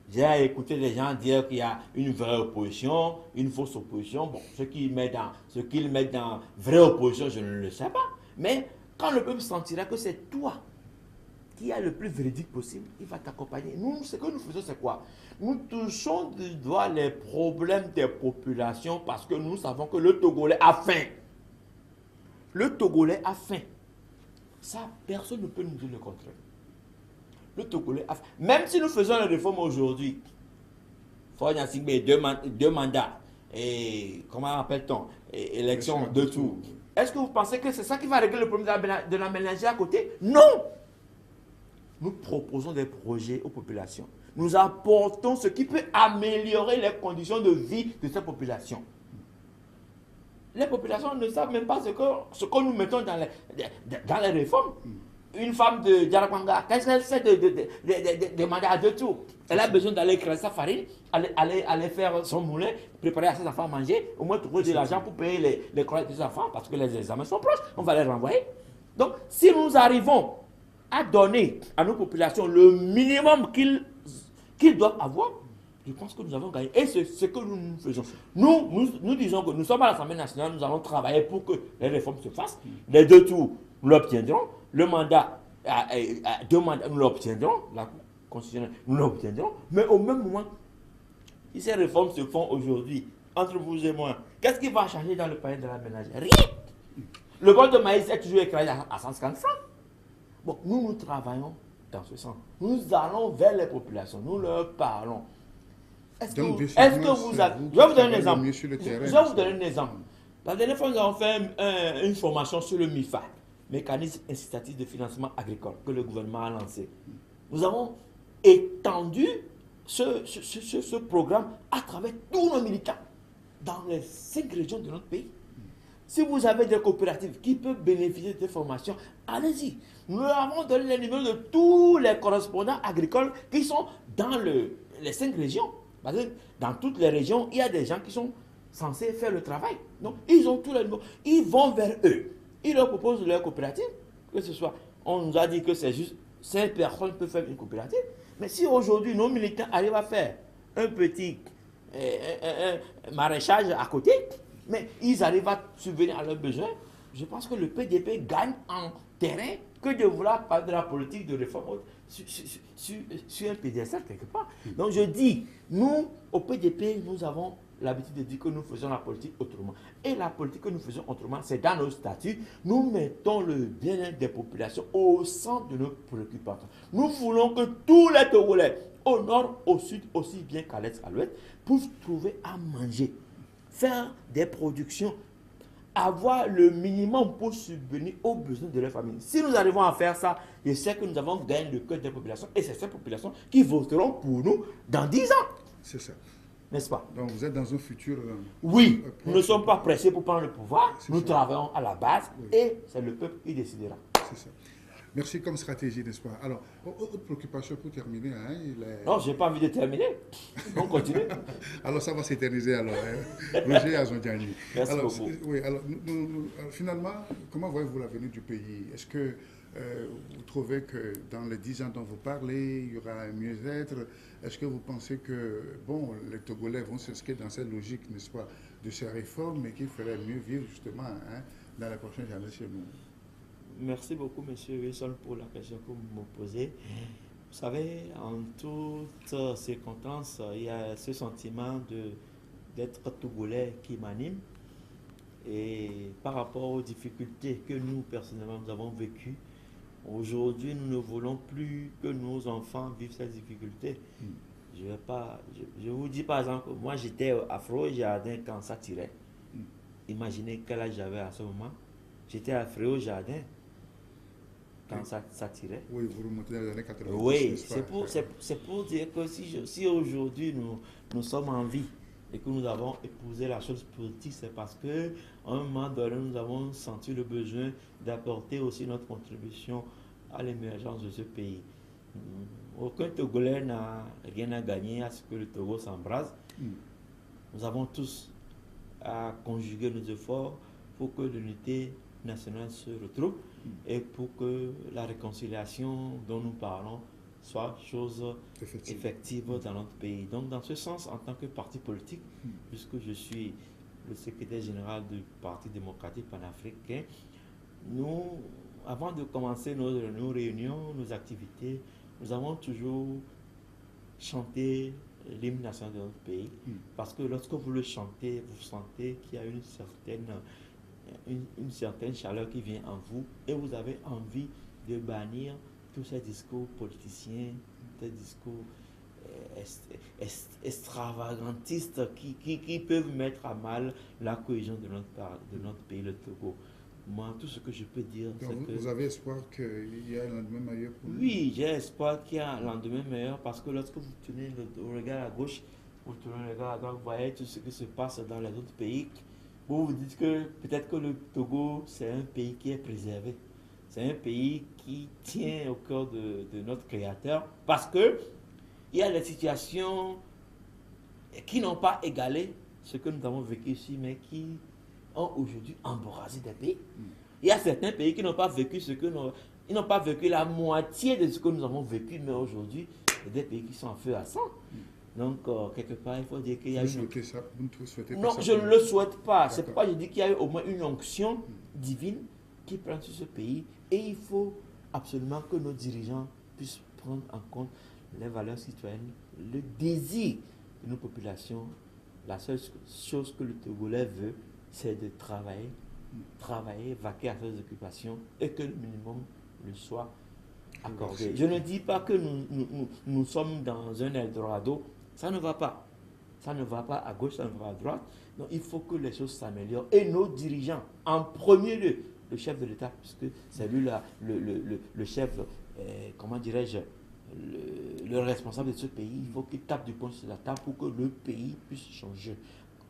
j'ai écouté les gens dire qu'il y a une vraie opposition, une fausse opposition. Bon, ce qu'ils mettent dans vraie opposition, je ne le sais pas. Mais quand le peuple sentira que c'est toi qui est le plus véridique possible, il va t'accompagner. Nous, ce que nous faisons, c'est quoi? Nous touchons du doigt les problèmes des populations parce que nous savons que le Togolais a faim. Le Togolais a faim. Ça, personne ne peut nous dire le contraire. le Togolais, même si nous faisons la réforme aujourd'hui, Ford Nassingbe, deux mandats, et comment appelle-t-on, élection de tours. Est-ce que vous pensez que c'est ça qui va régler le problème de la ménagerie à côté? Non! Nous proposons des projets aux populations. Nous apportons ce qui peut améliorer les conditions de vie de cette population. Les populations ne savent même pas ce que nous mettons dans les réformes. Une femme de Djarakwanga, qu'est-ce qu'elle sait de mandats à 2 tours? Elle a besoin d'aller créer sa farine, aller faire son moulin, préparer à ses enfants à manger, au moins trouver de l'argent pour payer les collèges de ses enfants, parce que les examens sont proches, on va les renvoyer. Donc, si nous arrivons à donner à nos populations le minimum qu'ils doivent avoir, je pense que nous avons gagné. Et c'est ce que nous faisons. Nous disons que nous sommes à l'Assemblée nationale, nous allons travailler pour que les réformes se fassent. Les 2 tours, nous l'obtiendrons. Le mandat, 2 mandats, nous l'obtiendrons. La Cour constitutionnelle, nous l'obtiendrons. Mais au même moment, si ces réformes se font aujourd'hui, entre vous et moi, qu'est-ce qui va changer dans le panier de la ménagère? Rien. Le bol de maïs est toujours écrasé à 150 francs. Bon, nous travaillons dans ce sens. Nous allons vers les populations, nous leur parlons. Est-ce que vous avez... Je vais vous donner un exemple. Je vais vous donner un exemple. La dernière fois, nous avons fait une formation sur le MIFA, mécanisme incitatif de financement agricole, que le gouvernement a lancé. Nous avons étendu ce programme à travers tous nos militants, dans les 5 régions de notre pays. Si vous avez des coopératives qui peuvent bénéficier de cette formation, allez-y. Nous avons donné les numéros de tous les correspondants agricoles qui sont dans les 5 régions. Parce que dans toutes les régions, il y a des gens qui sont censés faire le travail. Donc, ils ont tous les numéros. Ils vont vers eux. Ils leur proposent leur coopérative. Que ce soit, on nous a dit que c'est juste 5 personnes peuvent faire une coopérative. Mais si aujourd'hui, nos militants arrivent à faire un petit maraîchage à côté, mais ils arrivent à subvenir à leurs besoins, je pense que le PDP gagne en terrain que de vouloir parler de la politique de réforme sur un PDSL quelque part. Donc je dis, nous, au PDP, nous avons l'habitude de dire que nous faisons la politique autrement. Et la politique que nous faisons autrement, c'est dans nos statuts. Nous mettons le bien-être des populations au centre de nos préoccupations. Nous voulons que tous les Togolais, au nord, au sud, aussi bien qu'à l'est, à l'ouest, puissent trouver à manger, faire des productions, avoir le minimum pour subvenir aux besoins de leur famille. Si nous arrivons à faire ça, je sais que nous avons gagné le cœur des populations et c'est ces populations qui voteront pour nous dans 10 ans. C'est ça. N'est-ce pas? Donc vous êtes dans un futur... oui, nous ne sommes pas pressés pour prendre le pouvoir, nous travaillons à la base et c'est le peuple qui décidera. C'est ça. Merci comme stratégie, n'est-ce pas? Alors, autre préoccupation pour terminer. Hein, non, je n'ai pas envie de terminer. On continue. Alors, ça va s'éterniser alors. Hein. Roger Azondiani. Merci alors, beaucoup. Oui, alors, finalement, comment voyez-vous l'avenir du pays? Est-ce que vous trouvez que dans les 10 ans dont vous parlez, il y aura un mieux-être? Est-ce que vous pensez que, bon, les Togolais vont s'inscrire dans cette logique, n'est-ce pas, de ces réformes, mais qu'il ferait mieux vivre justement hein, dans les prochaines années chez nous? Merci beaucoup, M. Wilson, pour la question que vous me posez. Vous savez, en toutes circonstances, il y a ce sentiment d'être Togolais qui m'anime. Et par rapport aux difficultés que nous, personnellement, nous avons vécues, aujourd'hui, nous ne voulons plus que nos enfants vivent ces difficultés. Je vous dis par exemple, moi j'étais Afro-Jardin quand ça tirait. Imaginez quel âge j'avais à ce moment. J'étais à Fréau-Jardin quand ça tirait. Oui, vous remontez dans les années 80. Oui, c'est pour dire que si aujourd'hui nous sommes en vie et que nous avons épousé la chose politique, c'est parce qu'à un moment donné, nous avons senti le besoin d'apporter aussi notre contribution à l'émergence de ce pays. Aucun Togolais n'a rien à gagner à ce que le Togo s'embrase. Nous avons tous à conjuguer nos efforts pour que l'unité nationale se retrouve et pour que la réconciliation dont nous parlons soit chose effective dans notre pays. Donc dans ce sens, en tant que parti politique, puisque je suis le secrétaire général du Parti démocratique panafricain, nous, avant de commencer nos réunions, nos activités, nous avons toujours chanté l'hymne national de notre pays, parce que lorsque vous le chantez, vous sentez qu'il y a une certaine chaleur qui vient en vous et vous avez envie de bannir tous ces discours politiciens, des discours extravagantistes qui peuvent mettre à mal la cohésion de notre pays, le Togo. Moi, tout ce que je peux dire, Donc, c'est que... Vous avez espoir qu'il y ait un lendemain meilleur pour nous? Oui, j'ai espoir qu'il y ait un lendemain meilleur parce que lorsque vous tenez le regard à gauche, vous tournez le regard à droite, vous voyez tout ce qui se passe dans les autres pays. Vous vous dites que peut-être que le Togo, c'est un pays qui est préservé. C'est un pays qui tient au cœur de notre Créateur parce que il y a des situations qui n'ont pas égalé ce que nous avons vécu ici, mais qui ont aujourd'hui embarrassé des pays. Il y a certains pays qui n'ont pas vécu ils n'ont pas vécu la moitié de ce que nous avons vécu, mais aujourd'hui, il y a des pays qui sont en feu à sang. Donc, quelque part, il faut dire qu'il y a Vous souhaitez ça? Vous ne souhaitez pas non, ça? je ne le souhaite pas. C'est D'accord. pourquoi je dis qu'il y a eu au moins une onction divine qui prend sur ce pays. Et il faut absolument que nos dirigeants puissent prendre en compte les valeurs citoyennes, le désir de nos populations. La seule chose que le Togolais veut, c'est de travailler, vaquer à ses occupations et que le minimum le soit accordé. Je ne dis pas que nous sommes dans un Eldorado. Ça ne va pas. Ça ne va pas à gauche, ça ne va pas à droite. Donc il faut que les choses s'améliorent. Et nos dirigeants, en premier lieu, le chef de l'État, puisque c'est lui le chef, comment dirais-je, le responsable de ce pays, il faut qu'il tape du poing sur la table pour que le pays puisse changer.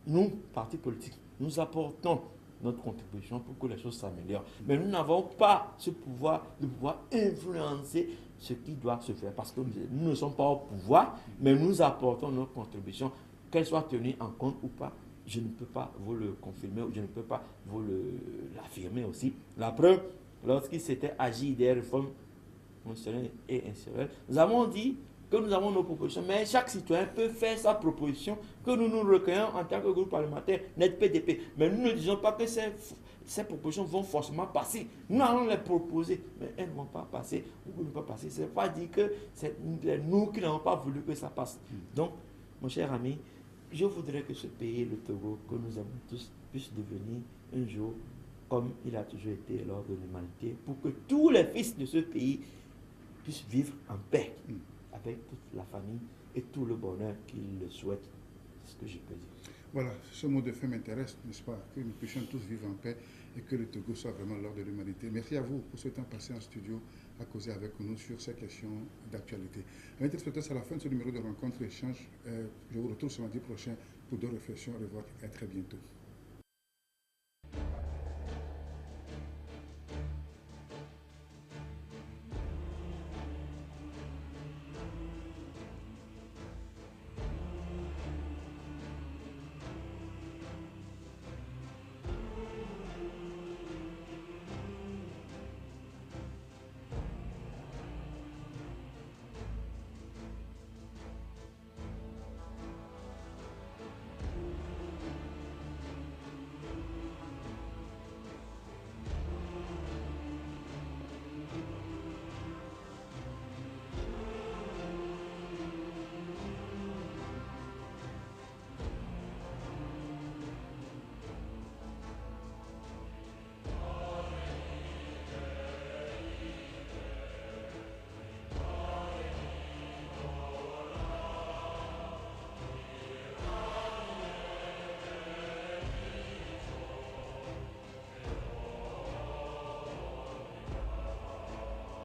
Nous, partis politiques, nous apportons notre contribution pour que les choses s'améliorent. Mais nous n'avons pas ce pouvoir de pouvoir influencer ce qui doit se faire parce que nous ne sommes pas au pouvoir, mais nous apportons notre contribution, qu'elle soit tenue en compte ou pas. Je ne peux pas vous le confirmer ou je ne peux pas vous l'affirmer aussi. La preuve, lorsqu'il s'était agi des réformes constitutionnelles et institutionnelles, nous avons dit que nous avons nos propositions, mais chaque citoyen peut faire sa proposition, que nous nous recueillons en tant que groupe parlementaire, net PDP. Mais nous ne disons pas que ces propositions vont forcément passer. Nous allons les proposer, mais elles ne vont pas passer ou ne vont pas passer. Ce n'est pas dire que c'est nous qui n'avons pas voulu que ça passe. Donc, mon cher ami, je voudrais que ce pays, le Togo, que nous aimons tous, puisse devenir un jour comme il a toujours été lors de l'humanité, pour que tous les fils de ce pays puissent vivre en paix avec toute la famille et tout le bonheur qu'ils le souhaitent. C'est ce que je peux dire. Voilà, ce mot de fin m'intéresse, n'est-ce pas? Que nous puissions tous vivre en paix et que le Togo soit vraiment l'or de l'humanité. Merci à vous pour ce temps passé en studio à causer avec nous sur ces questions d'actualité. Amis téléspectateurs, c'est la fin de ce numéro de rencontre échange. Je vous retrouve ce mardi prochain pour d'autres réflexions. Au revoir et à très bientôt.